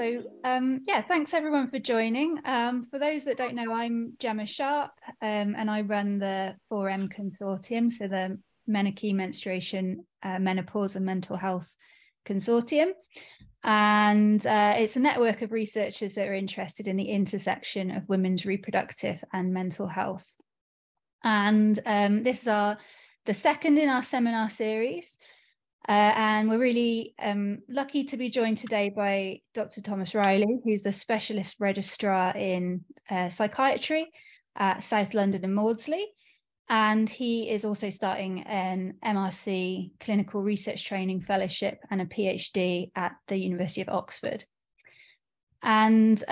Yeah, thanks everyone for joining. For those that don't know, I'm Gemma Sharp, and I run the 4M Consortium, so the Menarche, Menstruation, Menopause and Mental Health Consortium. And it's a network of researchers that are interested in the intersection of women's reproductive and mental health. And this is the second in our seminar series. And we're really lucky to be joined today by Dr. Thomas Reilly, who's a specialist registrar in psychiatry at South London and Maudsley. And he is also starting an MRC clinical research training fellowship and a PhD at the University of Oxford. And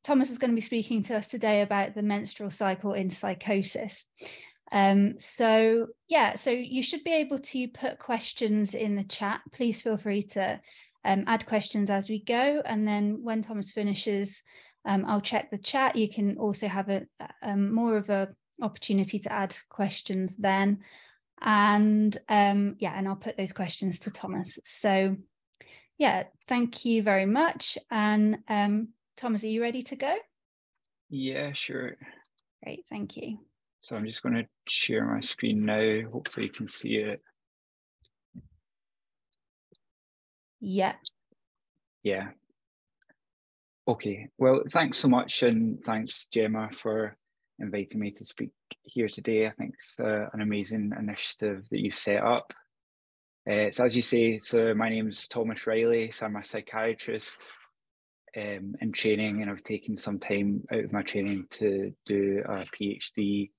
Thomas is going to be speaking to us today about the menstrual cycle in psychosis. So you should be able to put questions in the chat. Please feel free to add questions as we go. And then when Thomas finishes, I'll check the chat. You can also have more of a opportunity to add questions then. And and I'll put those questions to Thomas. So yeah, thank you very much. And Thomas, are you ready to go? Yeah, sure. Great, thank you. So I'm just going to share my screen now. Hopefully you can see it. Yeah. Yeah. Okay. Well, thanks so much. And thanks, Gemma, for inviting me to speak here today. I think it's an amazing initiative that you've set up. So as you say, so my name's Thomas Reilly. So I'm a psychiatrist in training, and I've taken some time out of my training to do a PhD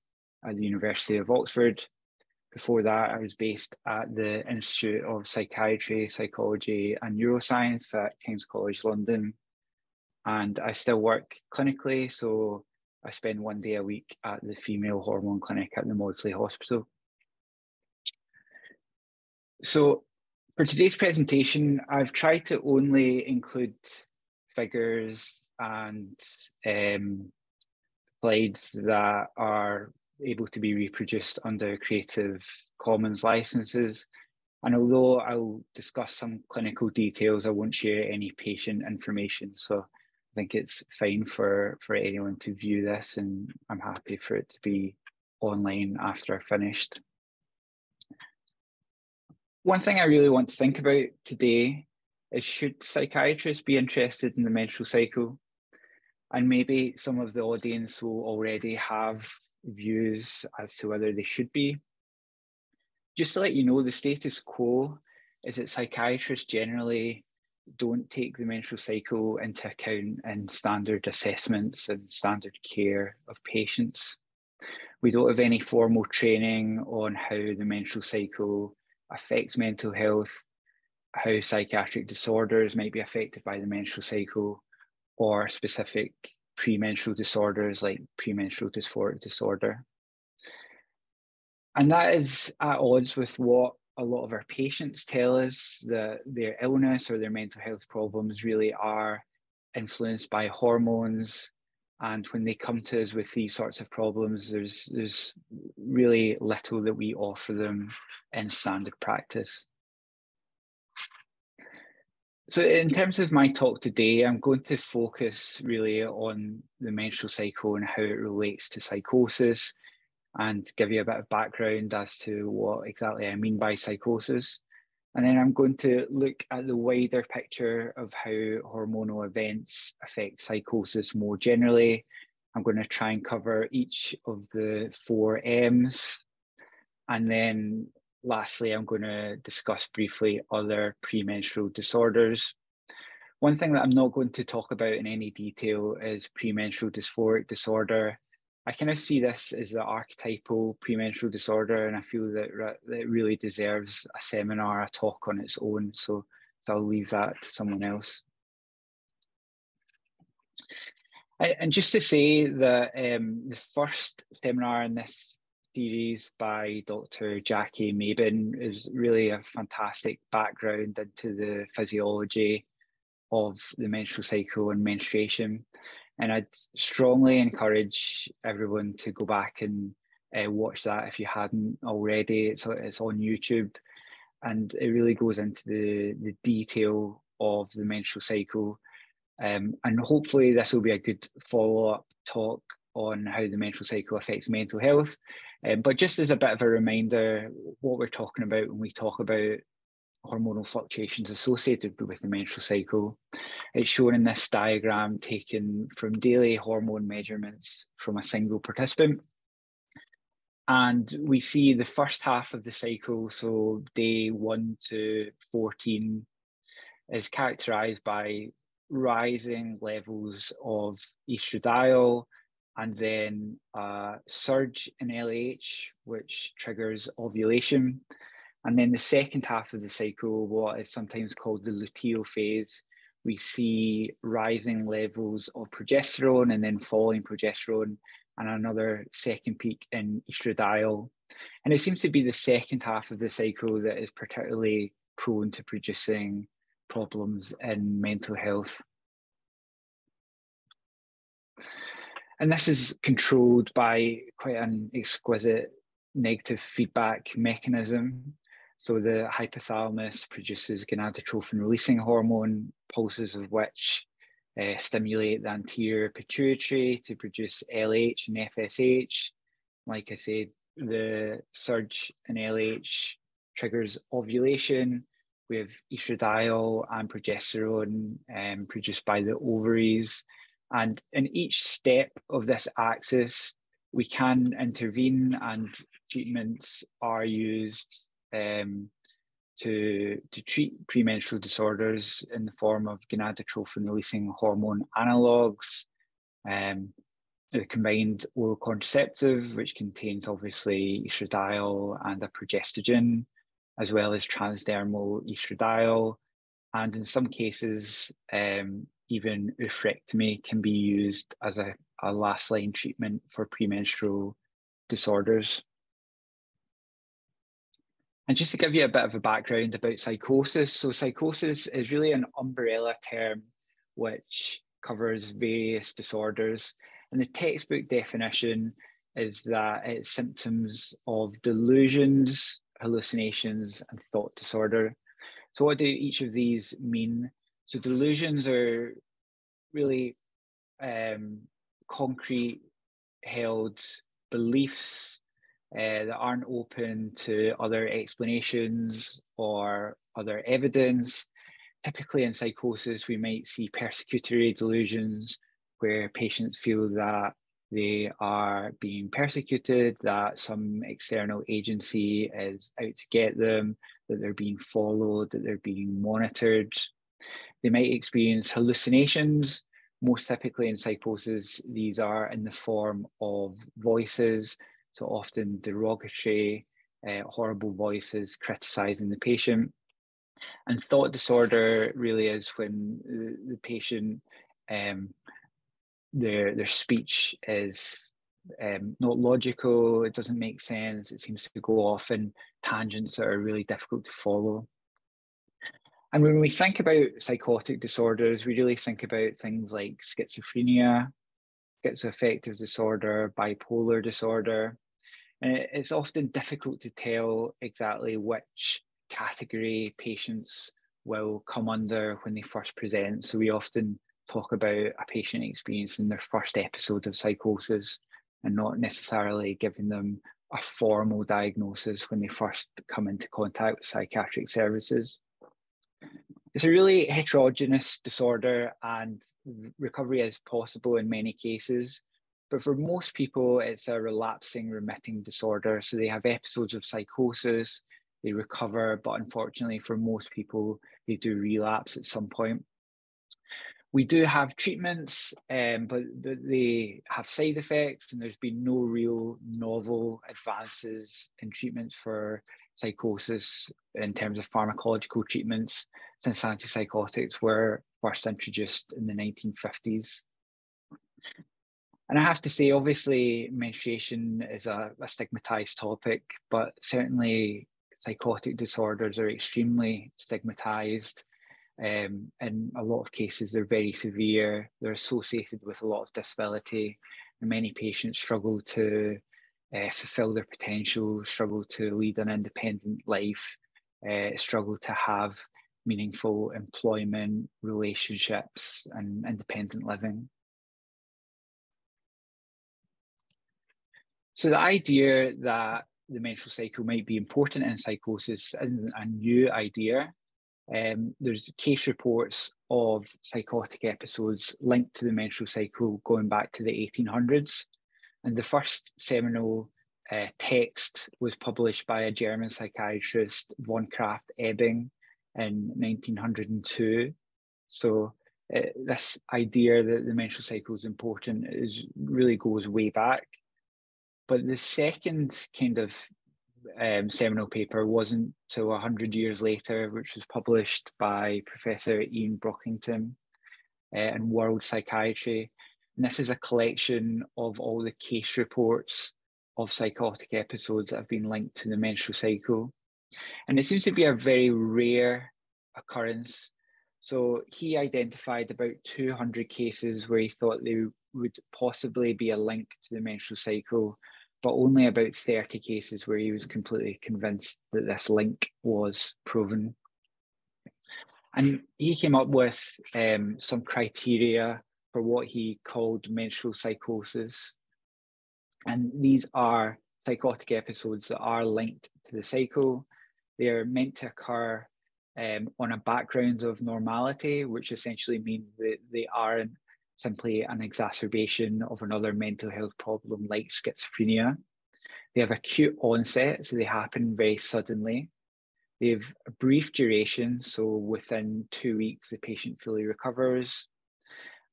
at the University of Oxford. Before that, I was based at the Institute of Psychiatry, Psychology and Neuroscience at King's College London. And I still work clinically, so I spend one day a week at the female hormone clinic at the Maudsley Hospital. So for today's presentation, I've tried to only include figures and slides that are able to be reproduced under Creative Commons licenses. And although I'll discuss some clinical details, I won't share any patient information. So I think it's fine for anyone to view this, and I'm happy for it to be online after I've finished. One thing I really want to think about today is, should psychiatrists be interested in the menstrual cycle? And maybe some of the audience will already have views as to whether they should be. Just to let you know, the status quo is that psychiatrists generally don't take the menstrual cycle into account in standard assessments and standard care of patients. We don't have any formal training on how the menstrual cycle affects mental health, how psychiatric disorders might be affected by the menstrual cycle, or specific premenstrual disorders like premenstrual dysphoric disorder. And that is at odds with what a lot of our patients tell us, that their illness or their mental health problems really are influenced by hormones. And when they come to us with these sorts of problems, there's really little that we offer them in standard practice. So in terms of my talk today, I'm going to focus really on the menstrual cycle and how it relates to psychosis, and give you a bit of background as to what exactly I mean by psychosis. And then I'm going to look at the wider picture of how hormonal events affect psychosis more generally. I'm going to try and cover each of the 4 M's. And then lastly, I'm going to discuss briefly other premenstrual disorders. One thing that I'm not going to talk about in any detail is premenstrual dysphoric disorder. I kind of see this as the archetypal premenstrual disorder, and I feel that it really deserves a seminar, a talk on its own. So I'll leave that to someone else. And just to say that the first seminar in this series by Dr. Jackie Mabin is really a fantastic background into the physiology of the menstrual cycle and menstruation. And I'd strongly encourage everyone to go back and watch that if you hadn't already. It's on YouTube, and it really goes into the detail of the menstrual cycle. And hopefully this will be a good follow-up talk on how the menstrual cycle affects mental health. But just as a bit of a reminder, what we're talking about when we talk about hormonal fluctuations associated with the menstrual cycle, it's shown in this diagram taken from daily hormone measurements from a single participant. And we see the first half of the cycle, so day 1 to 14, is characterized by rising levels of estradiol and then a surge in LH, which triggers ovulation. And then the second half of the cycle, what is sometimes called the luteal phase, we see rising levels of progesterone and then falling progesterone and another second peak in estradiol. And it seems to be the second half of the cycle that is particularly prone to producing problems in mental health. And this is controlled by quite an exquisite negative feedback mechanism. So the hypothalamus produces gonadotrophin releasing hormone, pulses of which stimulate the anterior pituitary to produce LH and FSH. Like I said, the surge in LH triggers ovulation. We have estradiol and progesterone produced by the ovaries. And in each step of this axis, we can intervene, and treatments are used to treat premenstrual disorders in the form of gonadotrophin releasing hormone analogues, the combined oral contraceptive, which contains obviously estradiol and a progestogen, as well as transdermal estradiol. And in some cases, even oophorectomy can be used as a last line treatment for premenstrual disorders. And just to give you a bit of a background about psychosis, so psychosis is really an umbrella term which covers various disorders. And the textbook definition is that it's symptoms of delusions, hallucinations, and thought disorder. So what do each of these mean? So delusions are really concrete held beliefs that aren't open to other explanations or other evidence. Typically in psychosis, we might see persecutory delusions where patients feel that they are being persecuted, that some external agency is out to get them, that they're being followed, that they're being monitored. They might experience hallucinations. Most typically in psychosis, these are in the form of voices, so often derogatory, horrible voices criticizing the patient. And thought disorder really is when the patient, their speech is not logical, it doesn't make sense, it seems to go off in tangents that are really difficult to follow. And when we think about psychotic disorders, we really think about things like schizophrenia, schizoaffective disorder, bipolar disorder. And it's often difficult to tell exactly which category patients will come under when they first present. So we often talk about a patient experiencing their first episode of psychosis and not necessarily giving them a formal diagnosis when they first come into contact with psychiatric services. It's a really heterogeneous disorder and recovery is possible in many cases. But for most people, it's a relapsing remitting disorder. So they have episodes of psychosis, they recover, but unfortunately for most people, they do relapse at some point. We do have treatments, but they have side effects, and there's been no real novel advances in treatments for psychosis in terms of pharmacological treatments since antipsychotics were first introduced in the 1950s. And I have to say, obviously, menstruation is a stigmatized topic, but certainly psychotic disorders are extremely stigmatized. In a lot of cases, they're very severe. They're associated with a lot of disability, and many patients struggle to fulfill their potential, struggle to lead an independent life, struggle to have meaningful employment, relationships, and independent living. So the idea that the menstrual cycle might be important in psychosis isn't a new idea. There's case reports of psychotic episodes linked to the menstrual cycle going back to the 1800s. And the first seminal text was published by a German psychiatrist, von Krafft-Ebing, in 1902. So this idea that the menstrual cycle is important really goes way back. But the second kind of seminal paper wasn't till 100 years later, which was published by Professor Ian Brockington in World Psychiatry. And this is a collection of all the case reports of psychotic episodes that have been linked to the menstrual cycle. And it seems to be a very rare occurrence. So he identified about 200 cases where he thought they would possibly be a link to the menstrual cycle, but only about 30 cases where he was completely convinced that this link was proven. And he came up with some criteria for what he called menstrual psychosis. And these are psychotic episodes that are linked to the cycle. They are meant to occur on a background of normality, which essentially means that they aren't simply an exacerbation of another mental health problem like schizophrenia. They have acute onset, so they happen very suddenly. They have a brief duration, so within 2 weeks, the patient fully recovers.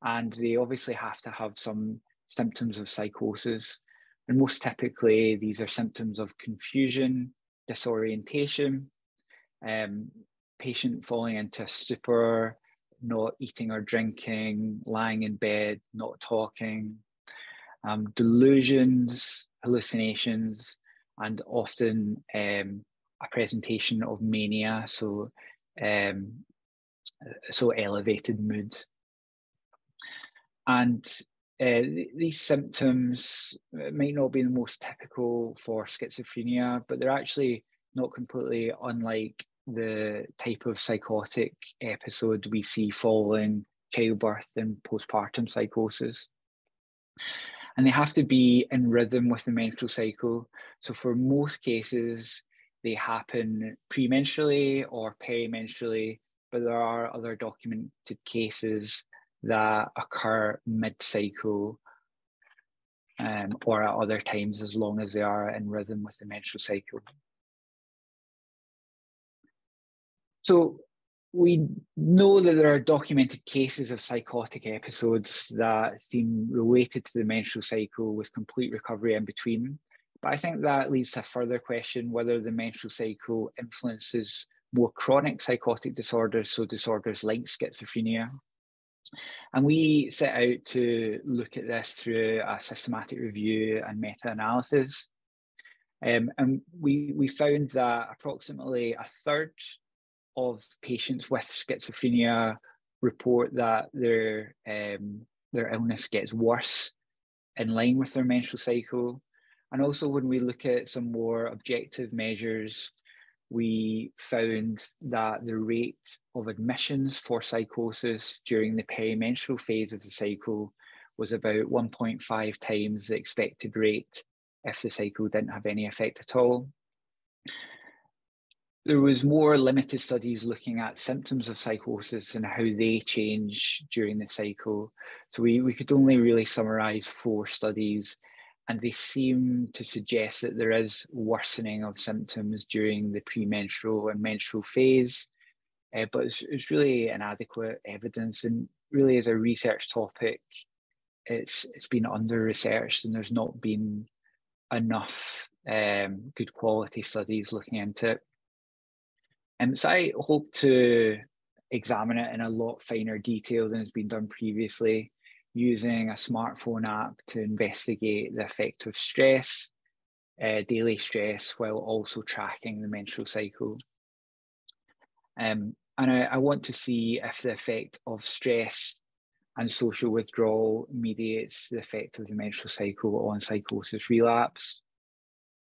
And they obviously have to have some symptoms of psychosis. And most typically, these are symptoms of confusion, disorientation, patient falling into a stupor, not eating or drinking, lying in bed, not talking, delusions, hallucinations, and often a presentation of mania, so elevated mood. And these symptoms might not be the most typical for schizophrenia, but they're actually not completely unlike the type of psychotic episode we see following childbirth and postpartum psychosis. And they have to be in rhythm with the menstrual cycle. So for most cases, they happen premenstrually or perimenstrually, but there are other documented cases that occur mid-cycle or at other times, as long as they are in rhythm with the menstrual cycle. So we know that there are documented cases of psychotic episodes that seem related to the menstrual cycle with complete recovery in between. But I think that leads to a further question whether the menstrual cycle influences more chronic psychotic disorders, so disorders like schizophrenia. And we set out to look at this through a systematic review and meta-analysis. And we found that approximately a third of patients with schizophrenia report that their illness gets worse in line with their menstrual cycle. And also when we look at some more objective measures, we found that the rate of admissions for psychosis during the perimenstrual phase of the cycle was about 1.5 times the expected rate if the cycle didn't have any effect at all. There was more limited studies looking at symptoms of psychosis and how they change during the cycle. So we could only really summarize 4 studies, and they seem to suggest that there is worsening of symptoms during the premenstrual and menstrual phase, but it's really inadequate evidence, and really as a research topic, it's been under-researched and there's not been enough good quality studies looking into it. So I hope to examine it in a lot finer detail than has been done previously, using a smartphone app to investigate the effect of stress, daily stress, while also tracking the menstrual cycle. And I want to see if the effect of stress and social withdrawal mediates the effect of the menstrual cycle on psychosis relapse.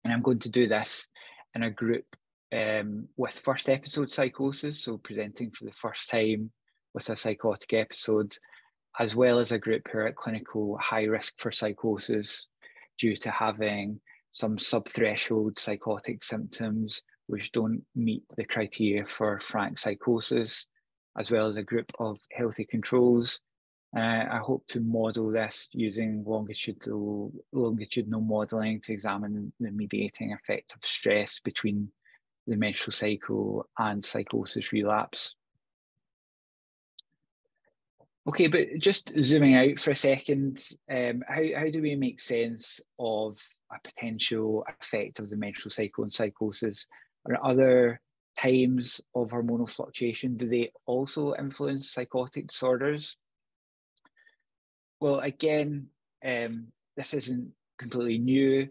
And I'm going to do this in a group with first episode psychosis, so presenting for the first time with a psychotic episode, as well as a group who are at clinical high risk for psychosis due to having some sub-threshold psychotic symptoms which don't meet the criteria for frank psychosis, as well as a group of healthy controls. I hope to model this using longitudinal modelling to examine the mediating effect of stress between the menstrual cycle and psychosis relapse. Okay, but just zooming out for a second, how do we make sense of a potential effect of the menstrual cycle and psychosis? Are other times of hormonal fluctuation, do they also influence psychotic disorders? Well, again, this isn't completely new.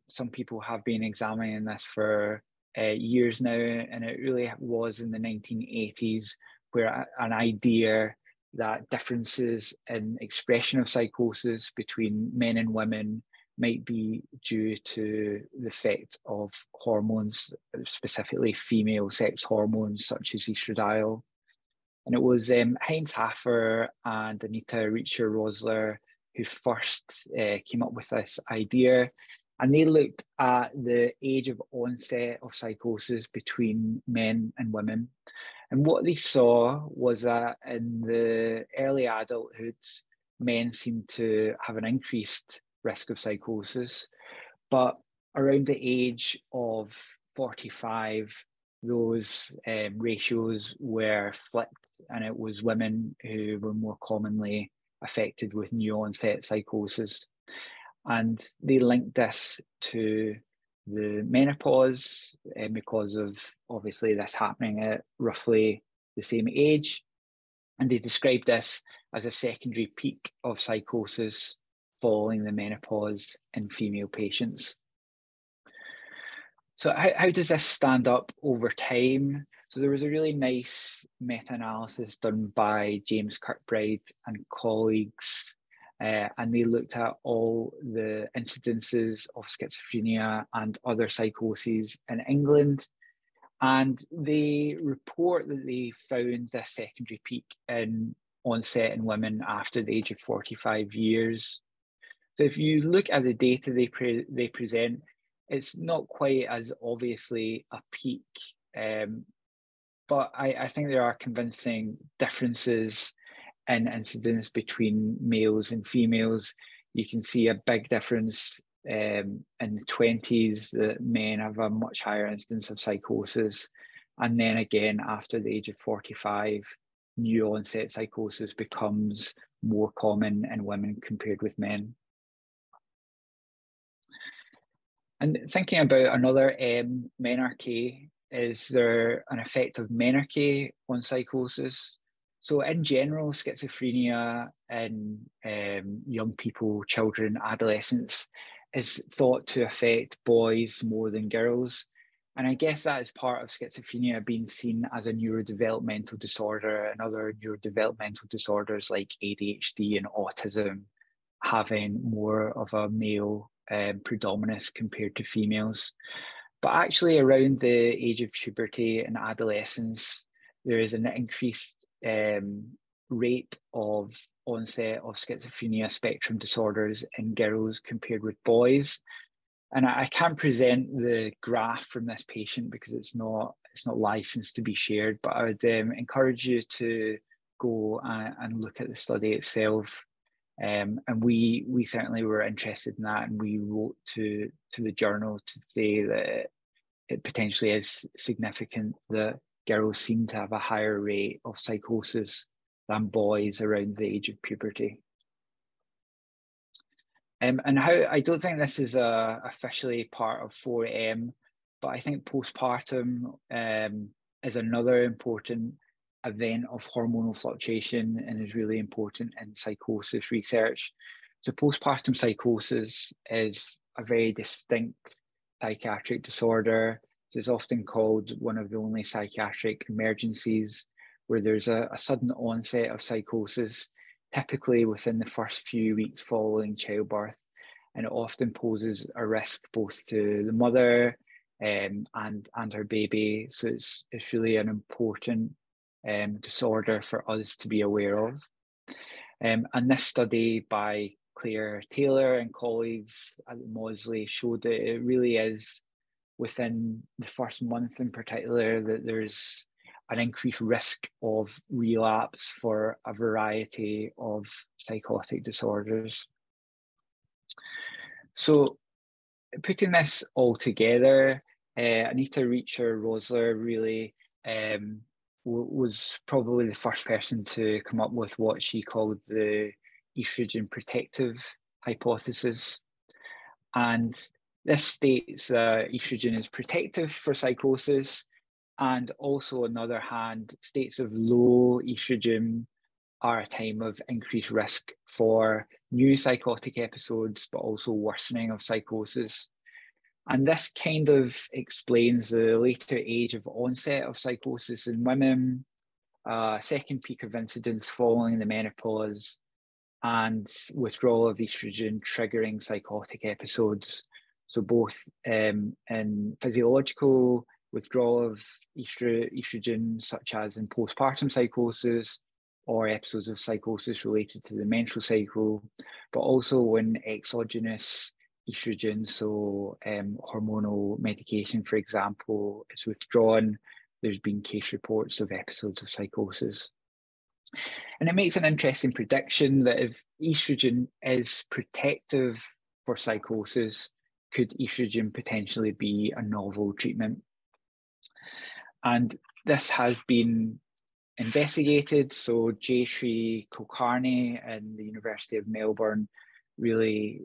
Some people have been examining this for years now, and it really was in the 1980s where an idea that differences in expression of psychosis between men and women might be due to the effect of hormones, specifically female sex hormones such as estradiol. And it was Heinz Haffer and Anita Rietzscher-Rosler who first came up with this idea. And they looked at the age of onset of psychosis between men and women. And what they saw was that in the early adulthood, men seemed to have an increased risk of psychosis. But around the age of 45, those ratios were flipped, and it was women who were more commonly affected with new onset psychosis. And they linked this to the menopause because of obviously this happening at roughly the same age. And they described this as a secondary peak of psychosis following the menopause in female patients. So how does this stand up over time? So there was a really nice meta-analysis done by James Kirkbride and colleagues, and they looked at all the incidences of schizophrenia and other psychoses in England. And they report that they found this secondary peak in onset in women after the age of 45 years. So if you look at the data they present, it's not quite as obviously a peak, but I think there are convincing differences in incidence between males and females. You can see a big difference in the 20s that men have a much higher incidence of psychosis. And then again, after the age of 45, new onset psychosis becomes more common in women compared with men. And thinking about another menarche, is there an effect of menarche on psychosis? So in general, schizophrenia in young people, children, adolescents is thought to affect boys more than girls. And I guess that is part of schizophrenia being seen as a neurodevelopmental disorder, and other neurodevelopmental disorders like ADHD and autism having more of a male predominance compared to females. But actually around the age of puberty and adolescence, there is an increased rate of onset of schizophrenia spectrum disorders in girls compared with boys. And I can't present the graph from this patient because it's not licensed to be shared, but I would encourage you to go and look at the study itself. And we certainly were interested in that, and we wrote to the journal to say that it potentially is significant that girls seem to have a higher rate of psychosis than boys around the age of puberty. And how I don't think this is officially part of 4M, but I think postpartum is another important event of hormonal fluctuation and is really important in psychosis research. So postpartum psychosis is a very distinct psychiatric disorder. So it's often called one of the only psychiatric emergencies where there's a sudden onset of psychosis, typically within the first few weeks following childbirth. And it often poses a risk both to the mother and her baby. So it's really an important disorder for us to be aware of. And this study by Claire Taylor and colleagues at Maudsley showed that it really is within the first month in particular that there's an increased risk of relapse for a variety of psychotic disorders. So putting this all together, Anita Reacher-Rosler really was probably the first person to come up with what she called the estrogen protective hypothesis. And this states that estrogen is protective for psychosis, and also on the other hand, states of low estrogen are a time of increased risk for new psychotic episodes, but also worsening of psychosis. And this kind of explains the later age of onset of psychosis in women, second peak of incidence following the menopause, and withdrawal of estrogen triggering psychotic episodes. So both in physiological withdrawal of estrogen, such as in postpartum psychosis, or episodes of psychosis related to the menstrual cycle, but also when exogenous estrogen, so hormonal medication, for example, is withdrawn, there's been case reports of episodes of psychosis. And it makes an interesting prediction that if estrogen is protective for psychosis, could estrogen potentially be a novel treatment? And this has been investigated. So Jayashree Kulkarni and the University of Melbourne really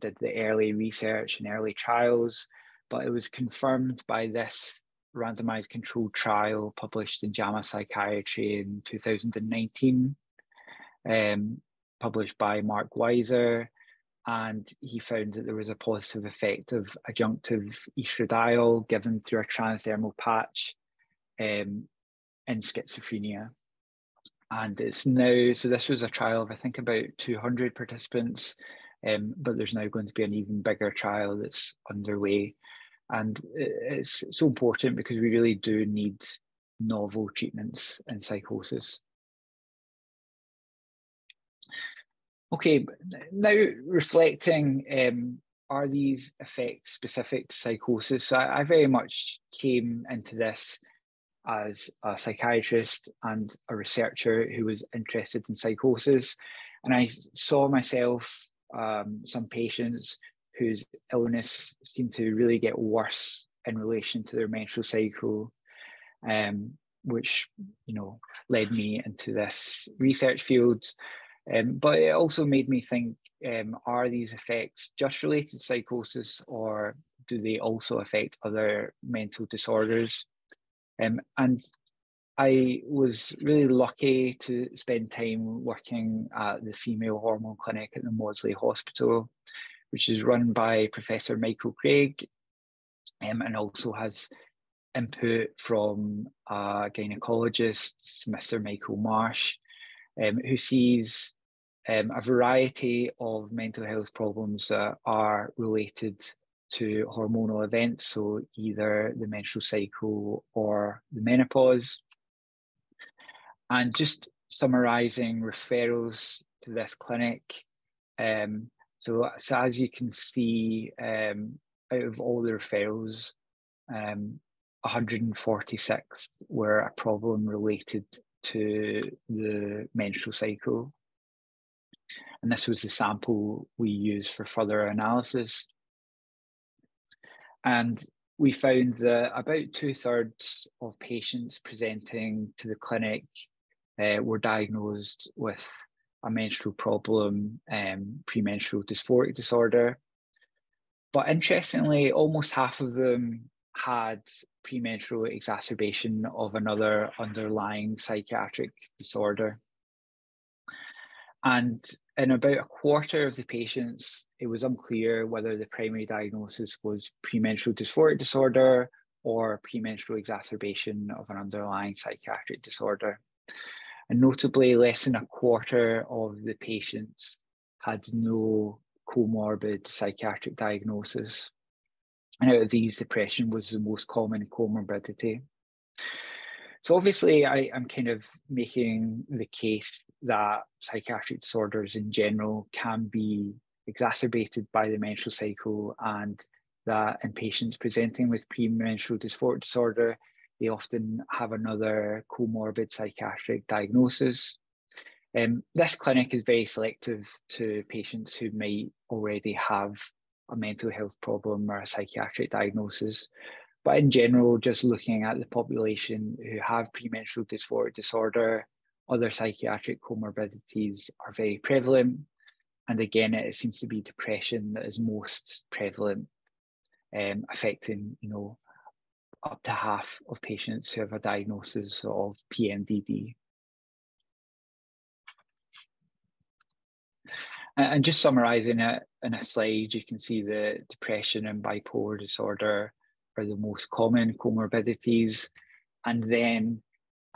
did the early research and early trials, but it was confirmed by this randomized controlled trial published in JAMA Psychiatry in 2019, published by Mark Weiser, and he found that there was a positive effect of adjunctive estradiol given through a transdermal patch in schizophrenia. And it's now, so this was a trial of I think about 200 participants, but there's now going to be an even bigger trial that's underway. And it's so important because we really do need novel treatments in psychosis. Okay, now reflecting, are these effects specific to psychosis? So I very much came into this as a psychiatrist and a researcher who was interested in psychosis. And I saw myself, some patients whose illness seemed to really get worse in relation to their menstrual cycle, which, led me into this research field. But it also made me think, are these effects just related to psychosis, or do they also affect other mental disorders? And I was really lucky to spend time working at the female hormone clinic at the Maudsley Hospital, which is run by Professor Michael Craig, and also has input from a gynecologist, Mr. Michael Marsh, who sees a variety of mental health problems that are related to hormonal events, so either the menstrual cycle or the menopause. And just summarising referrals to this clinic, so as you can see, out of all the referrals, 146 were a problem related to the menstrual cycle. And this was the sample we used for further analysis. And we found that about 2/3 of patients presenting to the clinic were diagnosed with a menstrual problem, premenstrual dysphoric disorder. But interestingly, almost half of them had premenstrual exacerbation of another underlying psychiatric disorder. And in about a quarter of the patients, it was unclear whether the primary diagnosis was premenstrual dysphoric disorder or premenstrual exacerbation of an underlying psychiatric disorder. And notably, less than a quarter of the patients had no comorbid psychiatric diagnosis. And out of these, depression was the most common comorbidity. So obviously, I'm kind of making the case that psychiatric disorders in general can be exacerbated by the menstrual cycle, and that in patients presenting with premenstrual dysphoric disorder, they often have another comorbid psychiatric diagnosis. This clinic is very selective to patients who might already have a mental health problem or a psychiatric diagnosis. But in general, just looking at the population who have premenstrual dysphoric disorder, other psychiatric comorbidities are very prevalent. And again, it seems to be depression that is most prevalent, affecting, up to half of patients who have a diagnosis of PMDD. And just summarising it in a slide, you can see that depression and bipolar disorder are the most common comorbidities. And then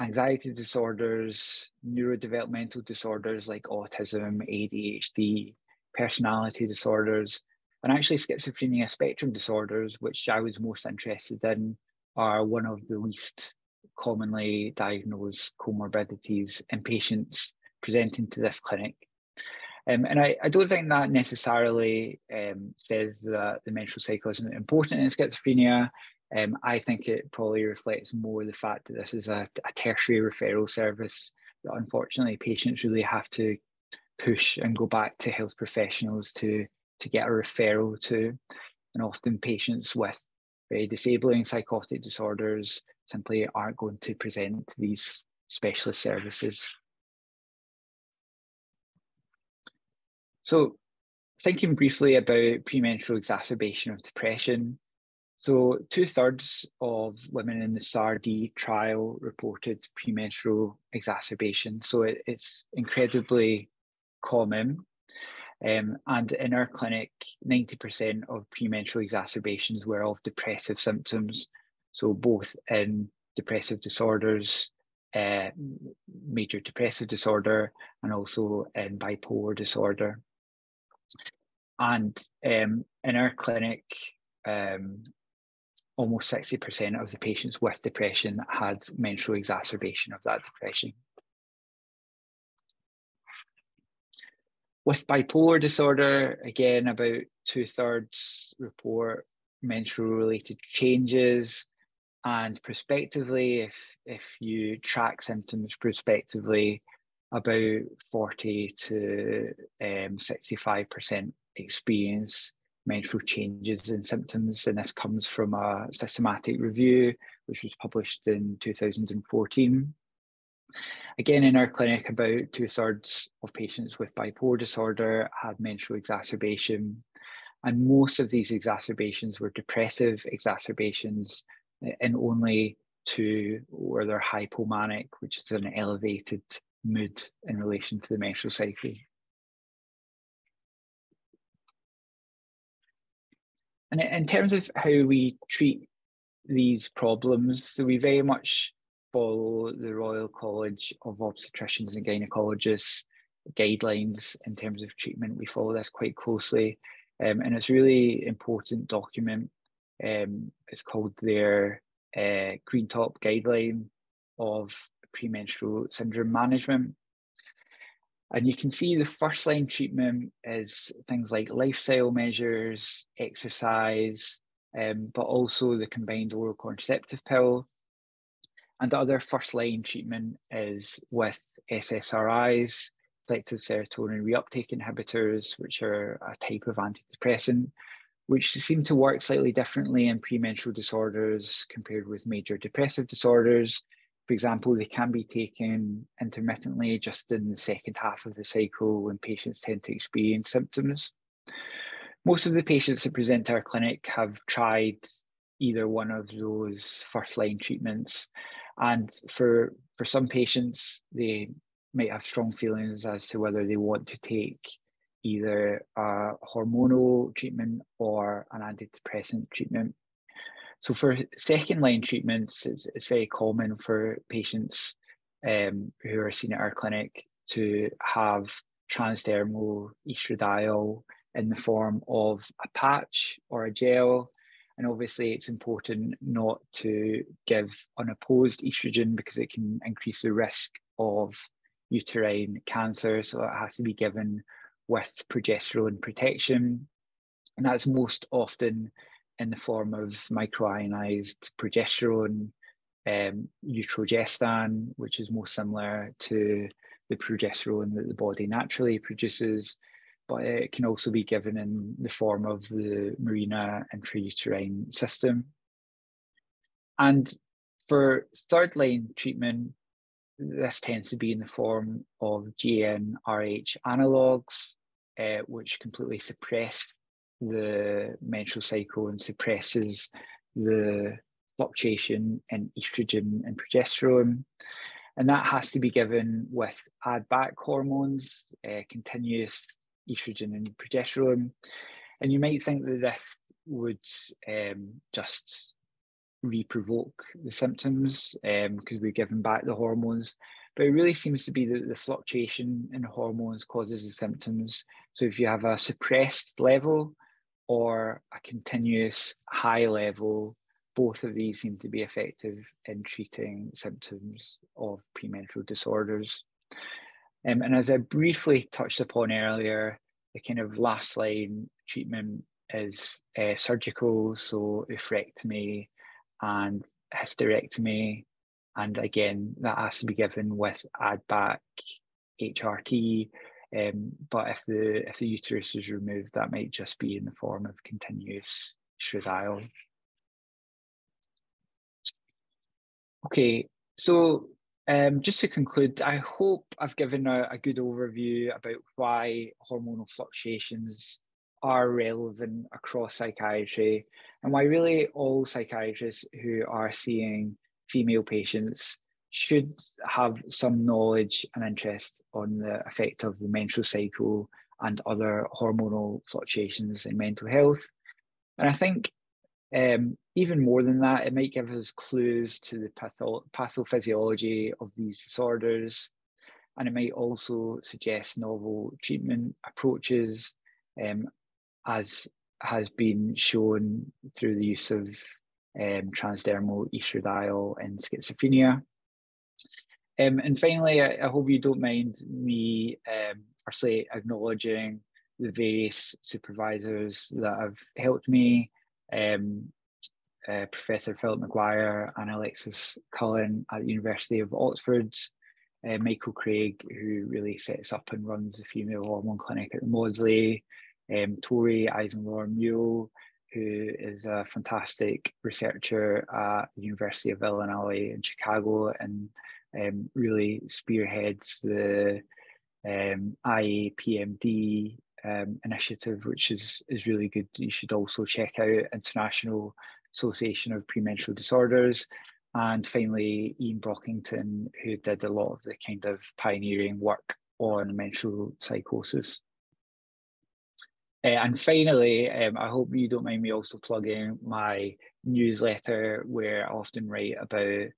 anxiety disorders, neurodevelopmental disorders like autism, ADHD, personality disorders, and actually schizophrenia spectrum disorders, which I was most interested in, are one of the least commonly diagnosed comorbidities in patients presenting to this clinic. And I don't think that necessarily says that the menstrual cycle isn't important in schizophrenia. I think it probably reflects more the fact that this is a tertiary referral service that unfortunately patients really have to push and go back to health professionals to get a referral to. And often patients with very disabling psychotic disorders simply aren't going to present to these specialist services. So thinking briefly about premenstrual exacerbation of depression. So 2/3 of women in the SARD trial reported premenstrual exacerbation. So it's incredibly common. And in our clinic, 90% of premenstrual exacerbations were of depressive symptoms. So both in depressive disorders, major depressive disorder, and also in bipolar disorder. And in our clinic, almost 60% of the patients with depression had menstrual exacerbation of that depression. With bipolar disorder, again, about 2/3 report menstrual-related changes. And prospectively, if you track symptoms prospectively, about 40 to 65% experience menstrual changes in symptoms, and this comes from a systematic review which was published in 2014. Again, in our clinic, about 2/3 of patients with bipolar disorder had menstrual exacerbation, and most of these exacerbations were depressive exacerbations, and only 2 were their hypomanic, which is an elevated mood in relation to the menstrual cycle. And in terms of how we treat these problems, so we very much follow the Royal College of Obstetricians and Gynecologists guidelines in terms of treatment. We follow this quite closely, and it's a really important document. It's called their Green Top Guideline of Premenstrual Syndrome Management. And you can see the first line treatment is things like lifestyle measures, exercise, but also the combined oral contraceptive pill. And the other first line treatment is with SSRIs, selective serotonin reuptake inhibitors, which are a type of antidepressant, which seem to work slightly differently in premenstrual disorders compared with major depressive disorders. For example, they can be taken intermittently just in the second half of the cycle when patients tend to experience symptoms. Most of the patients that present to our clinic have tried either one of those first line treatments. And for some patients, they might have strong feelings as to whether they want to take either a hormonal treatment or an antidepressant treatment. So for second line treatments, it's very common for patients who are seen at our clinic to have transdermal estradiol in the form of a patch or a gel. And obviously it's important not to give unopposed estrogen because it can increase the risk of uterine cancer. So it has to be given with progesterone protection. And that's most often in the form of microionized progesterone, utrogestan, which is most similar to the progesterone that the body naturally produces, but it can also be given in the form of the Mirena intrauterine system. And for third line treatment, this tends to be in the form of GnRH analogues, which completely suppress the menstrual cycle and suppresses the fluctuation in estrogen and progesterone. And that has to be given with add-back hormones, continuous estrogen and progesterone. And you might think that this would just re-provoke the symptoms because we're giving back the hormones. But it really seems to be that the fluctuation in hormones causes the symptoms. So if you have a suppressed level or a continuous high level, both of these seem to be effective in treating symptoms of premenstrual disorders. And as I briefly touched upon earlier, the kind of last line treatment is surgical, so oophorectomy and hysterectomy. And again, that has to be given with add-back HRT. But if the uterus is removed, that might just be in the form of continuous estradiol. Okay, so just to conclude, I hope I've given a good overview about why hormonal fluctuations are relevant across psychiatry and why really all psychiatrists who are seeing female patients should have some knowledge and interest on the effect of the menstrual cycle and other hormonal fluctuations in mental health. And I think even more than that, it might give us clues to the pathophysiology of these disorders, and it might also suggest novel treatment approaches, as has been shown through the use of transdermal estradiol in schizophrenia. And finally, I hope you don't mind me firstly acknowledging the various supervisors that have helped me, Professor Philip Maguire and Alexis Cullen at the University of Oxford, Michael Craig, who really sets up and runs the female hormone clinic at the Maudsley, Tori Eisenlohr-Mule, who is a fantastic researcher at the University of Illinois in Chicago and really spearheads the PMDD initiative, which is really good. You should also check out International Association of Premenstrual Disorders. And finally, Ian Brockington, who did a lot of the kind of pioneering work on menstrual psychosis. And finally, I hope you don't mind me also plugging my newsletter, where I often write about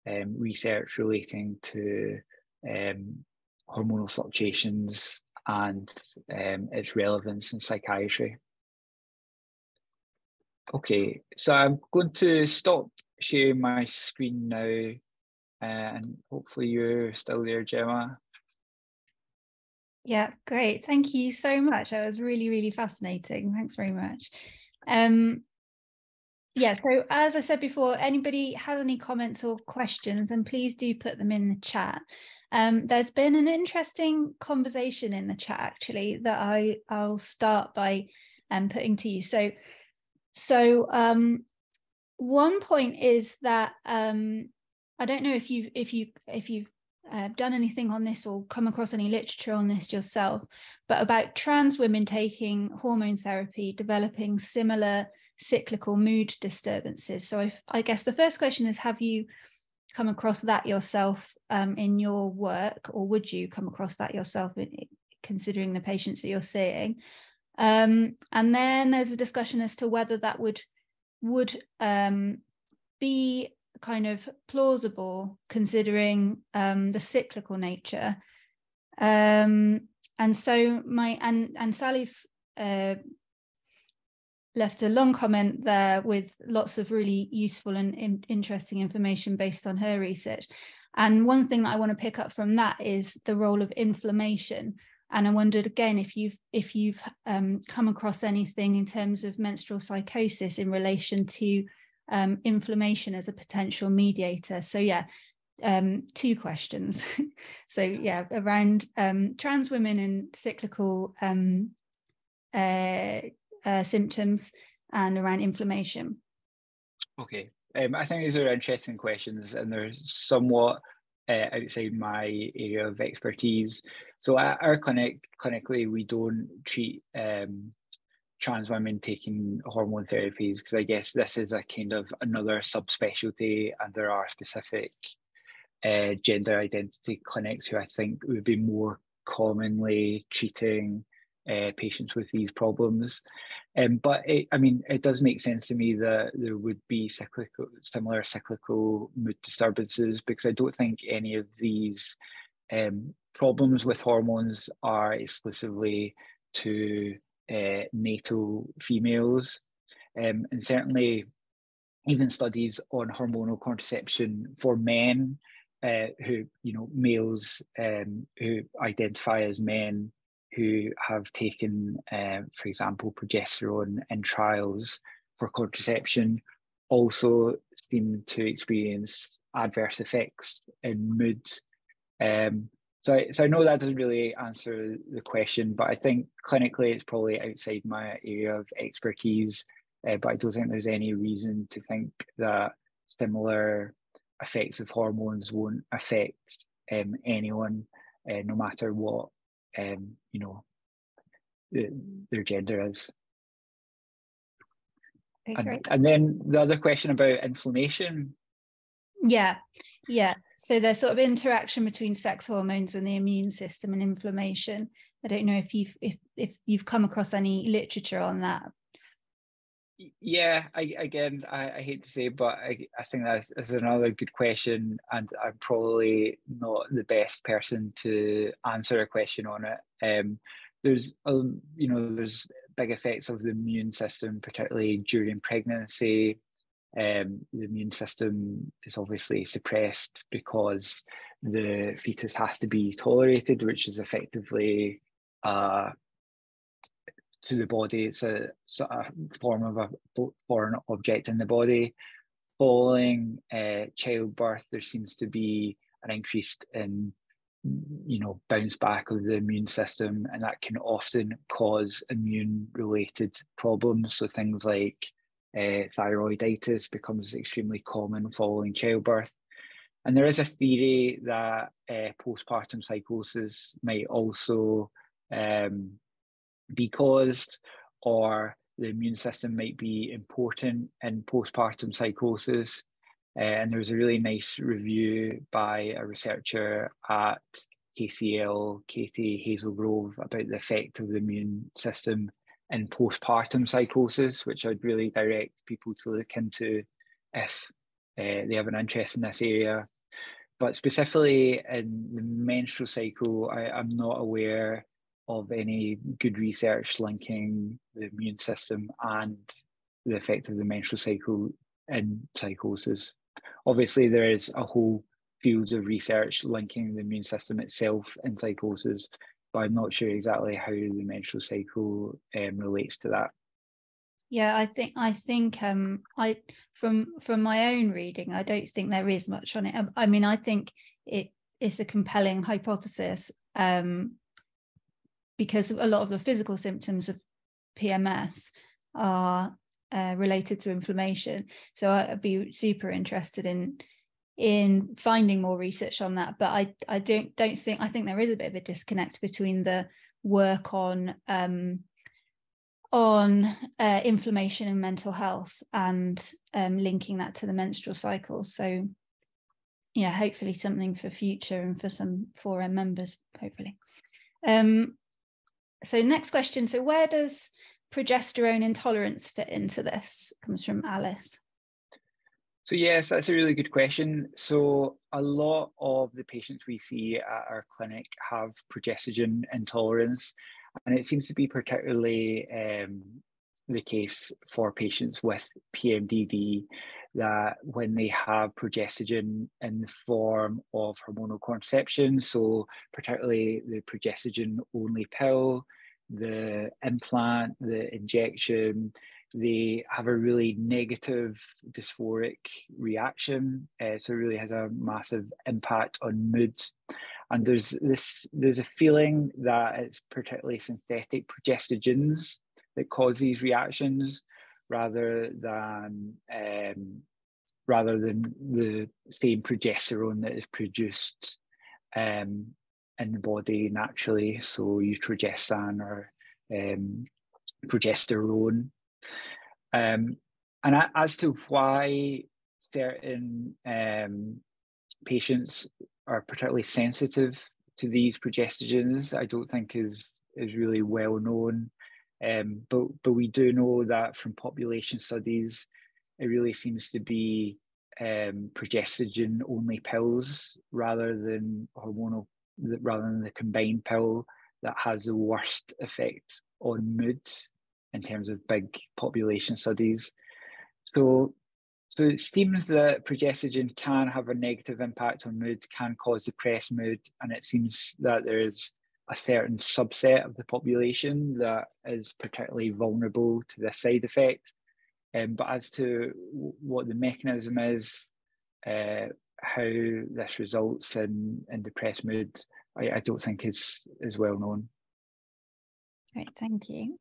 research relating to hormonal fluctuations and its relevance in psychiatry. Okay, so I'm going to stop sharing my screen now, and hopefully you're still there, Gemma. Yeah, great. Thank you so much. That was really, really fascinating. Thanks very much. Yeah, so as I said before, anybody has any comments or questions, and please do put them in the chat. There's been an interesting conversation in the chat, actually, that I'll start by putting to you. So one point is that I don't know if you've done anything on this or come across any literature on this yourself, but about trans women taking hormone therapy developing similar cyclical mood disturbances. So I guess the first question is, have you come across that yourself in your work, or would you come across that yourself considering the patients that you're seeing? And then there's a discussion as to whether that would be kind of plausible considering the cyclical nature. And so and Sally's left a long comment there with lots of really useful and interesting information based on her research. And one thing that I want to pick up from that is the role of inflammation. And I wondered again if you've come across anything in terms of menstrual psychosis in relation to inflammation as a potential mediator. So yeah, two questions. So yeah, around trans women and cyclical symptoms and around inflammation. Okay, I think these are interesting questions, and they're somewhat outside my area of expertise. So at our clinically, we don't treat trans women taking hormone therapies, because I guess this is a kind of another subspecialty, and there are specific gender identity clinics who I think would be more commonly treating patients with these problems. But it does make sense to me that there would be similar cyclical mood disturbances, because I don't think any of these problems with hormones are exclusively to natal females. And certainly even studies on hormonal contraception for men who, males who identify as men who have taken, for example, progesterone in trials for contraception, also seem to experience adverse effects in mood. So I know that doesn't really answer the question, but I think clinically it's probably outside my area of expertise. But I don't think there's any reason to think that similar effects of hormones won't affect anyone, no matter what their gender is. Okay, and then the other question about inflammation. Yeah. So there's sort of interaction between sex hormones and the immune system and inflammation. I don't know if you've come across any literature on that. Yeah, I hate to say, but I think that's another good question, and I'm probably not the best person to answer a question on it. There's there's big effects of the immune system, particularly during pregnancy. The immune system is obviously suppressed because the fetus has to be tolerated, which is effectively to the body, it's a sort of form of a foreign object in the body. Following childbirth, there seems to be an increase in bounce back of the immune system, and that can often cause immune related problems. So things like thyroiditis becomes extremely common following childbirth. And there is a theory that postpartum psychosis might also be caused, or the immune system might be important in postpartum psychosis. And there was a really nice review by a researcher at KCL, Katie Hazelgrove, about the effect of the immune system in postpartum psychosis, which I'd really direct people to look into if they have an interest in this area. But specifically in the menstrual cycle, I'm not aware of any good research linking the immune system and the effect of the menstrual cycle in psychosis. Obviously, there is a whole field of research linking the immune system itself in psychosis, but I'm not sure exactly how the menstrual cycle relates to that. Yeah, I think from my own reading, I don't think there is much on it. I mean, I think it's a compelling hypothesis, because a lot of the physical symptoms of PMS are related to inflammation. So I'd be super interested in finding more research on that. But I think there is a bit of a disconnect between the work on inflammation and mental health and linking that to the menstrual cycle. So yeah, hopefully something for future and for some 4M members, hopefully. So next question. So where does progesterone intolerance fit into this? Comes from Alice. So yes, that's a really good question. So a lot of the patients we see at our clinic have progesterone intolerance, and it seems to be particularly the case for patients with PMDD that when they have progestogen in the form of hormonal contraception, so particularly the progestogen-only pill, the implant, the injection, they have a really negative dysphoric reaction. So it really has a massive impact on mood. And there's a feeling that it's particularly synthetic progestogens that cause these reactions rather than the same progesterone that is produced in the body naturally, so estrogen or progesterone. And as to why certain patients are particularly sensitive to these progestogens, I don't think is really well known. But we do know that from population studies, it really seems to be progestogen only pills rather than the combined pill that has the worst effect on mood in terms of big population studies. So it seems that progestogen can have a negative impact on mood, can cause depressed mood, and it seems that there is a certain subset of the population that is particularly vulnerable to this side effect. But as to what the mechanism is, how this results in depressed mood, I don't think is well known. Great, thank you.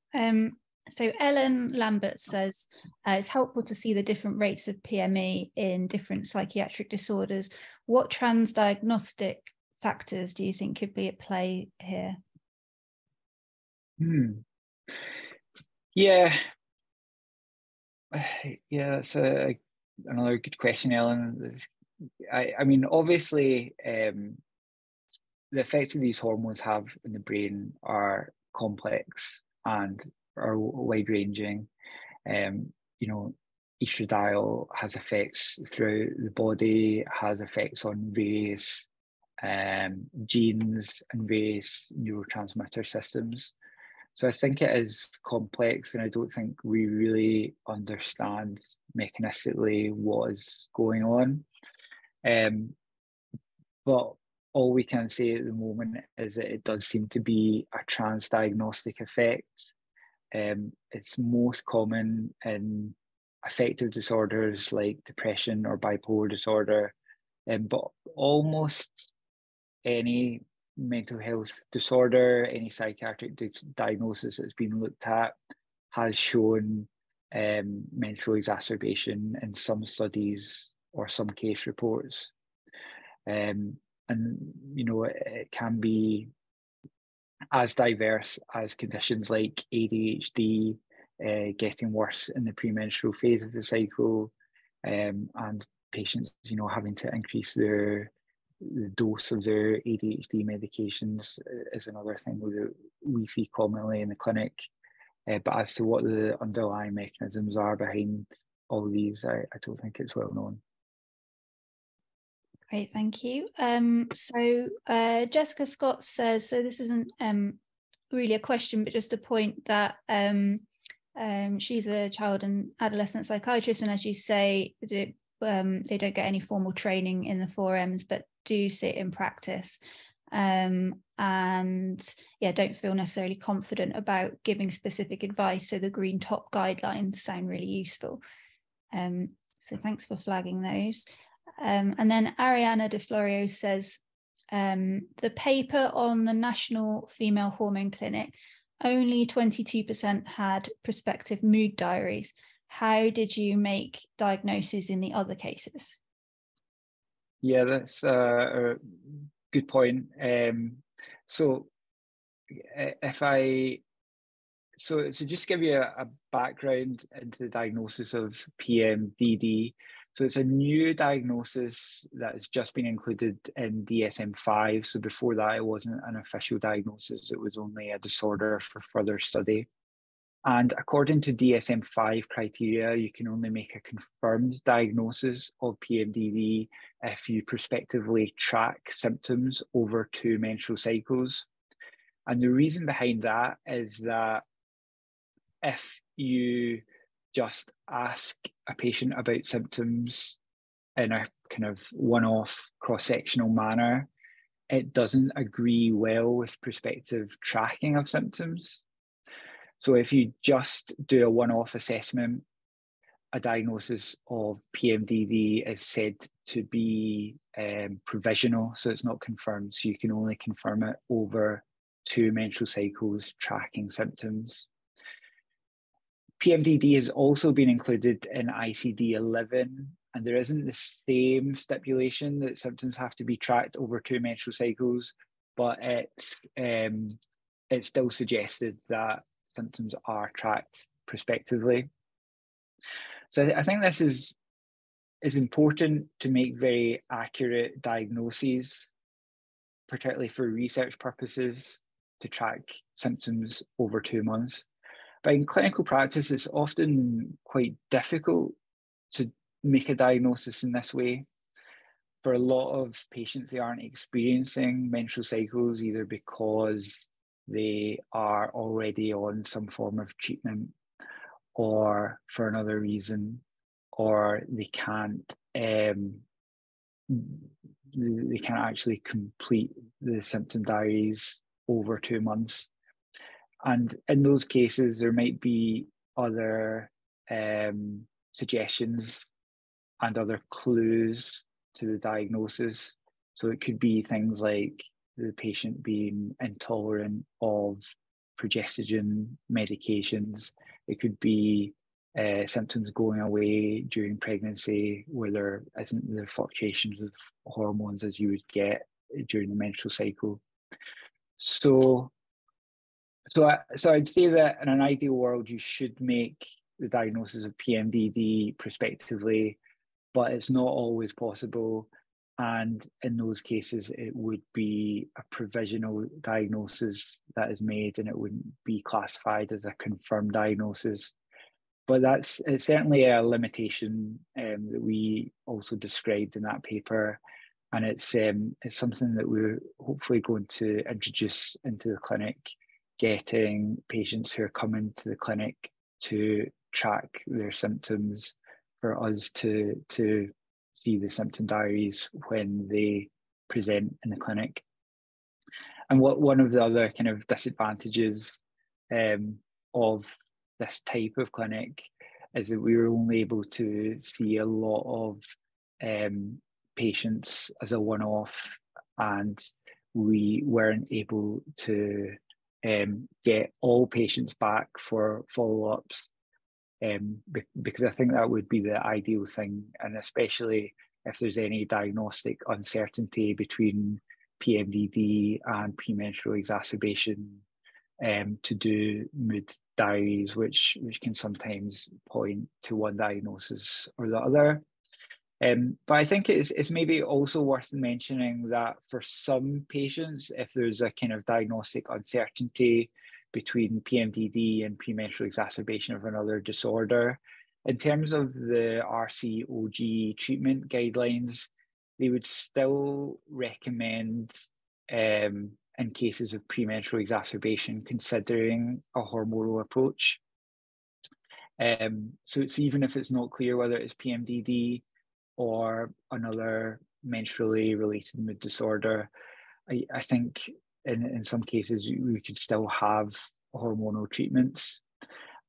So Ellen Lambert says, it's helpful to see the different rates of PME in different psychiatric disorders. What transdiagnostic factors do you think could be at play here? Yeah, that's another good question, Ellen. I mean, obviously, the effects that these hormones have in the brain are complex and are wide-ranging. Estradiol has effects throughout the body, has effects on various genes and various neurotransmitter systems. So I think it is complex, and I don't think we really understand mechanistically what is going on. But all we can say at the moment is that it does seem to be a transdiagnostic effect. It's most common in affective disorders like depression or bipolar disorder, but almost any mental health disorder, any psychiatric diagnosis that's been looked at has shown menstrual exacerbation in some studies or some case reports. And it can be as diverse as conditions like ADHD, getting worse in the premenstrual phase of the cycle, and patients, having to increase the dose of their ADHD medications is another thing that we see commonly in the clinic. But as to what the underlying mechanisms are behind all these, I don't think it's well known. Great, thank you. So Jessica Scott says, so this isn't really a question, but just a point that she's a child and adolescent psychiatrist, and as you say, they don't get any formal training in the 4Ms, but do sit in practice. And yeah, don't feel necessarily confident about giving specific advice. So the green top guidelines sound really useful. So thanks for flagging those. And then Ariana De Florio says, the paper on the National Female Hormone Clinic, only 22% had prospective mood diaries. How did you make diagnoses in the other cases? Yeah, that's a good point. So just give you a background into the diagnosis of PMDD. So it's a new diagnosis that has just been included in DSM-5. So before that, it wasn't an official diagnosis. It was only a disorder for further study. And according to DSM-5 criteria, you can only make a confirmed diagnosis of PMDD if you prospectively track symptoms over 2 menstrual cycles. And the reason behind that is that if you just ask a patient about symptoms in a kind of one-off cross-sectional manner, it doesn't agree well with prospective tracking of symptoms. So if you just do a one-off assessment, a diagnosis of PMDD is said to be provisional, so it's not confirmed. So you can only confirm it over 2 menstrual cycles tracking symptoms. PMDD has also been included in ICD-11, and there isn't the same stipulation that symptoms have to be tracked over 2 menstrual cycles, but it's still suggested that symptoms are tracked prospectively. So I think this is important to make very accurate diagnoses, particularly for research purposes, to track symptoms over 2 months. But in clinical practice, it's often quite difficult to make a diagnosis in this way. For a lot of patients, they aren't experiencing menstrual cycles either because they are already on some form of treatment or for another reason, or they can't actually complete the symptom diaries over 2 months. And in those cases, there might be other suggestions and other clues to the diagnosis. So it could be things like the patient being intolerant of progestogen medications. It could be symptoms going away during pregnancy where there isn't the fluctuations of hormones as you would get during the menstrual cycle. So I'd say that in an ideal world, you should make the diagnosis of PMDD prospectively, but it's not always possible. And in those cases, it would be a provisional diagnosis that is made, and it wouldn't be classified as a confirmed diagnosis. But it's certainly a limitation that we also described in that paper. And it's something that we're hopefully going to introduce into the clinic, getting patients who are coming to the clinic to track their symptoms for us to see the symptom diaries when they present in the clinic. And one of the other kind of disadvantages of this type of clinic is that we were only able to see a lot of patients as a one-off, and we weren't able to get all patients back for follow-ups, because I think that would be the ideal thing, and especially if there's any diagnostic uncertainty between PMDD and premenstrual exacerbation, to do mood diaries, which can sometimes point to one diagnosis or the other. But I think it's maybe also worth mentioning that for some patients, if there's a kind of diagnostic uncertainty between PMDD and premenstrual exacerbation of another disorder, in terms of the RCOG treatment guidelines, they would still recommend, in cases of premenstrual exacerbation, considering a hormonal approach. So it's even if it's not clear whether it's PMDD or another menstrually related mood disorder, I think in some cases we could still have hormonal treatments.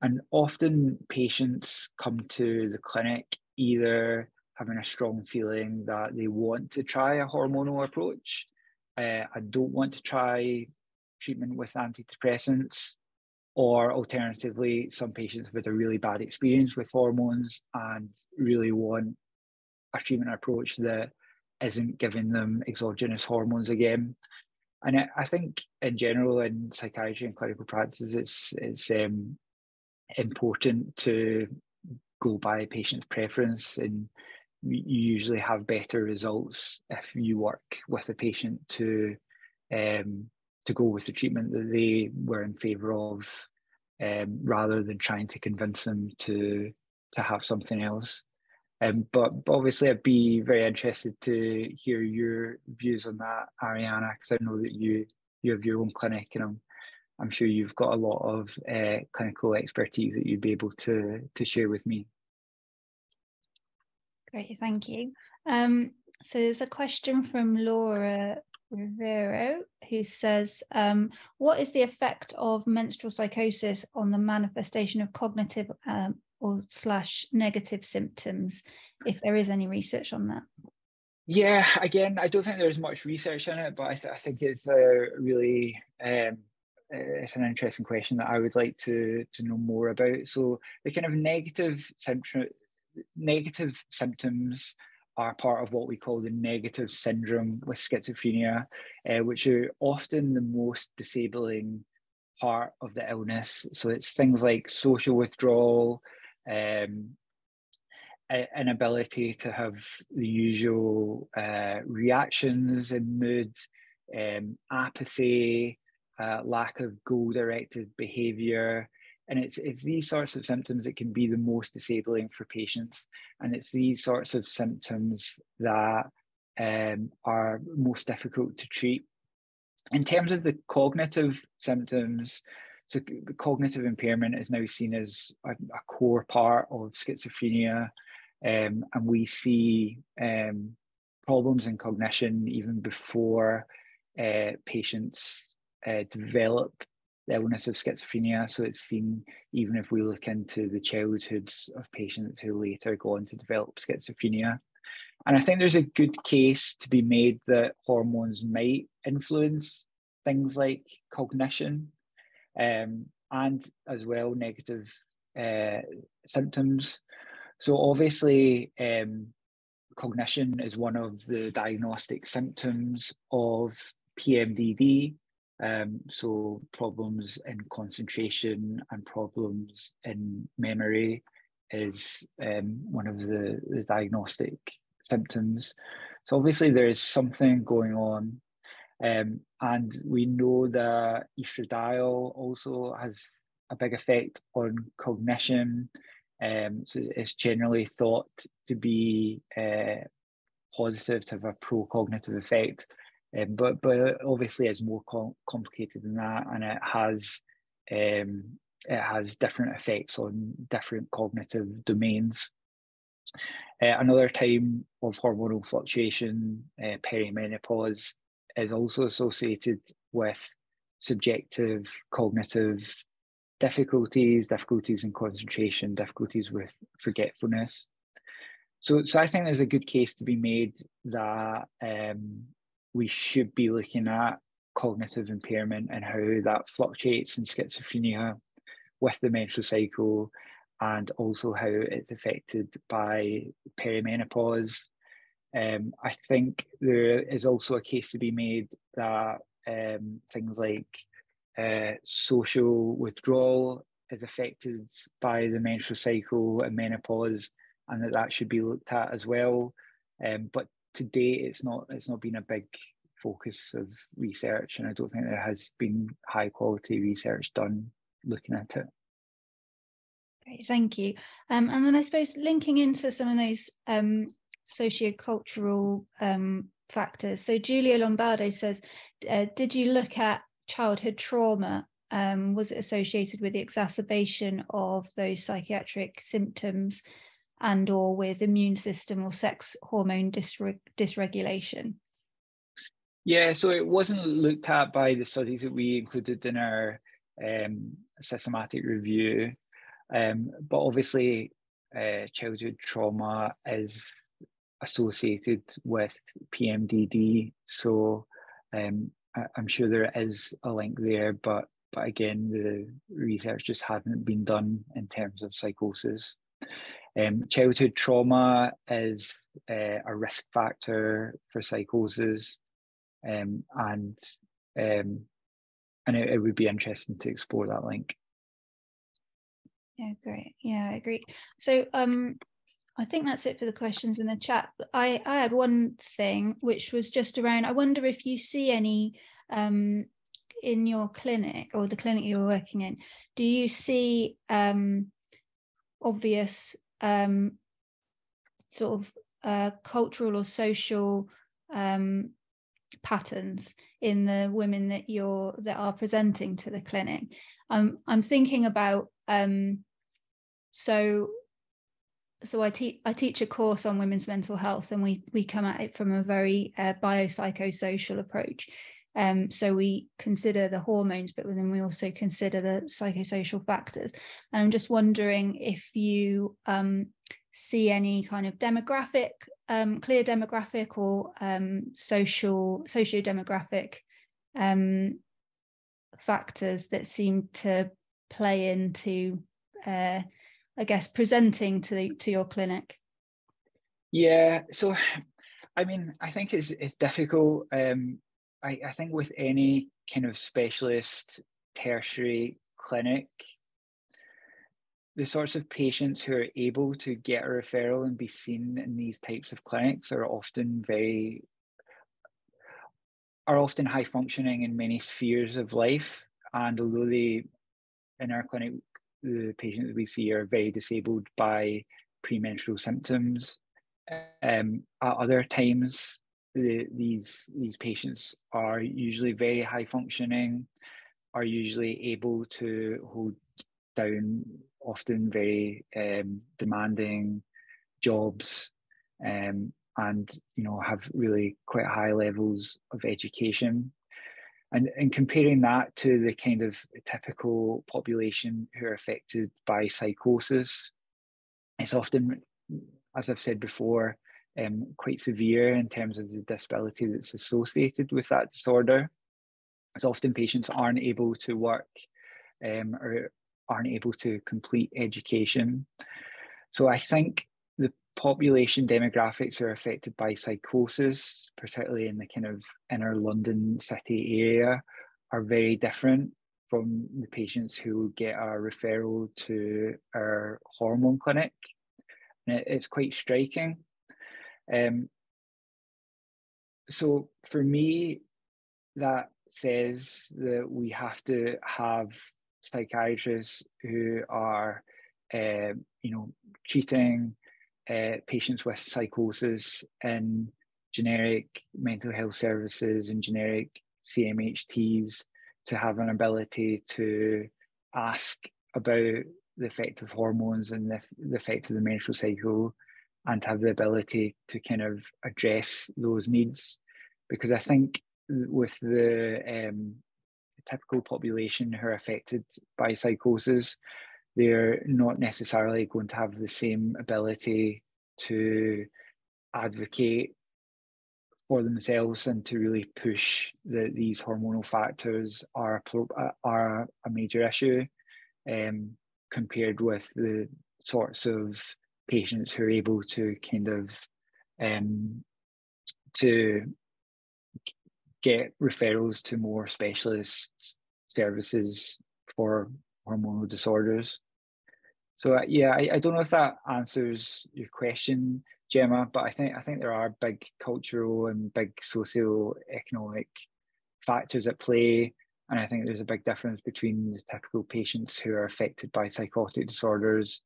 And often patients come to the clinic either having a strong feeling that they want to try a hormonal approach. I don't want to try treatment with antidepressants, or alternatively, some patients have had a really bad experience with hormones and really want a treatment approach that isn't giving them exogenous hormones again. And I think in general in psychiatry and clinical practice, it's important to go by patient's preference, and you usually have better results if you work with a patient to go with the treatment that they were in favour of, rather than trying to convince them to have something else. But obviously, I'd be very interested to hear your views on that, Ariana, because I know that you have your own clinic, and I'm sure you've got a lot of clinical expertise that you'd be able to share with me. Great, thank you. So there's a question from Laura Rivero, who says, what is the effect of menstrual psychosis on the manifestation of cognitive or / negative symptoms, if there is any research on that? Yeah, again, I don't think there's much research on it, but I think it's a really it's an interesting question that I would like to know more about. So the kind of negative symptoms are part of what we call the negative syndrome with schizophrenia, which are often the most disabling part of the illness. So it's things like social withdrawal, inability to have the usual reactions and mood, apathy, lack of goal-directed behaviour. And it's these sorts of symptoms that can be the most disabling for patients. And it's these sorts of symptoms that are most difficult to treat. In terms of the cognitive symptoms, so cognitive impairment is now seen as a core part of schizophrenia. And we see problems in cognition even before patients develop the illness of schizophrenia. So it's seen even if we look into the childhoods of patients who later go on to develop schizophrenia. And I think there's a good case to be made that hormones might influence things like cognition, and as well negative symptoms. So obviously, cognition is one of the diagnostic symptoms of PMDD. So problems in concentration and problems in memory is one of the diagnostic symptoms. So obviously there is something going on. And we know that estradiol also has a big effect on cognition. So it's generally thought to be positive, to have a pro-cognitive effect, but obviously it's more complicated than that, and it has different effects on different cognitive domains. Another time of hormonal fluctuation, perimenopause, is also associated with subjective cognitive difficulties in concentration, difficulties with forgetfulness. So I think there's a good case to be made that we should be looking at cognitive impairment and how that fluctuates in schizophrenia with the menstrual cycle, and also how it's affected by perimenopause. I think there is also a case to be made that things like social withdrawal is affected by the menstrual cycle and menopause, and that should be looked at as well. But to date, it's not been a big focus of research, and I don't think there has been high quality research done looking at it. Great, thank you. And then I suppose linking into some of those sociocultural factors. So Julia Lombardo says, did you look at childhood trauma? Was it associated with the exacerbation of those psychiatric symptoms and or with immune system or sex hormone dysregulation? Yeah, so it wasn't looked at by the studies that we included in our systematic review, but obviously childhood trauma is associated with PMDD, so I'm sure there is a link there, but again, the research just hadn't been done in terms of psychosis. Childhood trauma is a risk factor for psychosis, and it would be interesting to explore that link. Yeah, great. Yeah, I agree. So I think that's it for the questions in the chat. But I had one thing which was just around, I wonder if you see any in your clinic or the clinic you're working in, do you see obvious sort of cultural or social patterns in the women that are presenting to the clinic. I'm thinking about so I teach a course on women's mental health, and we come at it from a very biopsychosocial approach. So we consider the hormones, but then we also consider the psychosocial factors. And I'm just wondering if you see any kind of demographic, clear demographic or socio-demographic factors that seem to play into, I guess, presenting to your clinic. Yeah, so I mean, I think it's difficult. I think with any kind of specialist tertiary clinic, the sorts of patients who are able to get a referral and be seen in these types of clinics are often high functioning in many spheres of life. And although in our clinic, the patients that we see are very disabled by premenstrual symptoms, at other times, these patients are usually very high functioning, are usually able to hold down often very demanding jobs, and have really quite high levels of education. And comparing that to the kind of typical population who are affected by psychosis, it's often, as I've said before, quite severe in terms of the disability that's associated with that disorder. It's often patients aren't able to work or aren't able to complete education. So I think the population demographics who are affected by psychosis, particularly in the kind of inner London city area, are very different from the patients who get a referral to our hormone clinic. And it's quite striking. So for me, that says that we have to have psychiatrists who are, treating patients with psychosis in generic mental health services and generic CMHTs, to have an ability to ask about the effect of hormones and the effect of the menstrual cycle, and to have the ability to kind of address those needs. Because I think with the typical population who are affected by psychosis, they're not necessarily going to have the same ability to advocate for themselves and to really push that these hormonal factors are a major issue, compared with the sorts of patients who are able to kind of to get referrals to more specialist services for hormonal disorders. So yeah, I don't know if that answers your question, Gemma, but I think there are big cultural and big socio-economic factors at play, and I think there's a big difference between the typical patients who are affected by psychotic disorders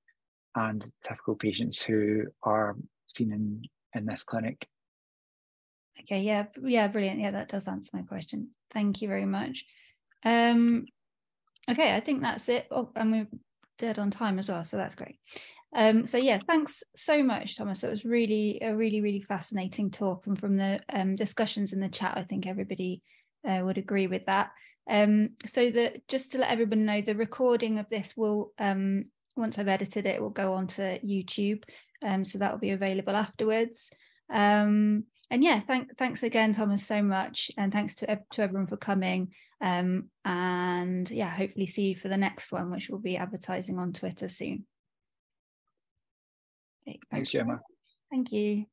and typical patients who are seen in this clinic. Okay, yeah, brilliant. Yeah, that does answer my question. Thank you very much. Okay, I think that's it. Oh, and we're dead on time as well, so that's great. So yeah, thanks so much, Thomas. It was really a really fascinating talk, and from the discussions in the chat, I think everybody would agree with that. So just to let everyone know, the recording of this will, once I've edited it, will go onto YouTube, so that will be available afterwards. And yeah, thanks again, Thomas, so much, and thanks to everyone for coming. And yeah, hopefully see you for the next one, which we'll be advertising on Twitter soon. Okay, thanks, Gemma. Thank you.